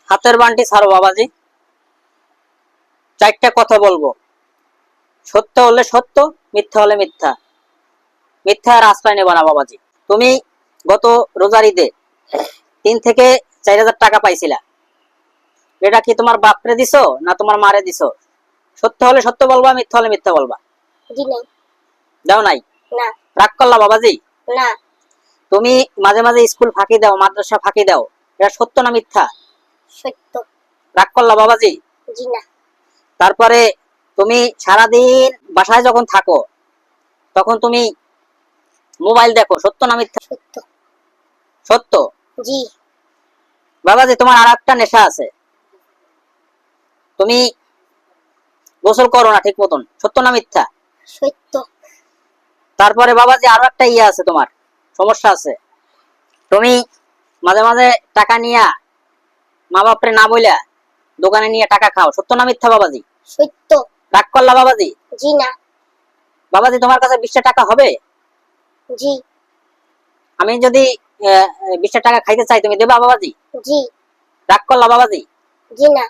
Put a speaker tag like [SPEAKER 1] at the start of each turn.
[SPEAKER 1] হাতের বান্টি ছাড়ো বাবাজি। চারটা কথা বলবো, সত্য হলে সত্য, মিথ্যা হলে মিথ্যা। মিথ্যা আর আশ্রয় নেবা না বাবাজি। তুমি গত রোজার ঈদে 3 থেকে 4 হাজার টাকা পাইছিলা, এটা কি তোমার বাপরে দিছো না তোমার মারে দিছো? সত্য হলে সত্য বলবা, মিথ্যা হলে মিথ্যা বলবা। দাও নাই?
[SPEAKER 2] না।
[SPEAKER 1] রাগ করলা বাবাজি?
[SPEAKER 2] না।
[SPEAKER 1] তুমি মাঝে মাঝে স্কুল ফাঁকি দাও, মাদ্রাসা ফাঁকি দাও, এটা সত্য না মিথ্যা?
[SPEAKER 2] সত্য।
[SPEAKER 1] রাগ করলা বাবাজি?
[SPEAKER 2] জি না।
[SPEAKER 1] তারপরে তুমি সারাদিন বাসায় যখন থাকো তখন তুমি মোবাইল দেখো, সত্য না মিথ্যা?
[SPEAKER 2] সত্য।
[SPEAKER 1] সত্য।
[SPEAKER 2] জি।
[SPEAKER 1] বাবাজি তোমার আর একটা নেশা আছে, তুমি গোসল করো না ঠিক মতন, সত্য না মিথ্যা?
[SPEAKER 2] সত্য।
[SPEAKER 1] তারপরে বাবাজি আরো একটা ইয়ে আছে, তোমার সমস্যা আছে, তুমি মাঝে মাঝে টাকা নিয়া মা বাপরে না বইলা দোকানে নিয়ে টাকা খাও, সত্য না মিথ্যা বাবাজি?
[SPEAKER 2] সত্য।
[SPEAKER 1] রাগ করলা বাবাজি?
[SPEAKER 2] জি না।
[SPEAKER 1] বাবাজি তোমার কাছে 20 টাকা হবে?
[SPEAKER 2] জি।
[SPEAKER 1] আমি যদি 20 টাকা খাইতে চাই, তুমি দেবা বাবাজি?
[SPEAKER 2] জি।
[SPEAKER 1] রাগ করলা বাবাজি?
[SPEAKER 2] জি না।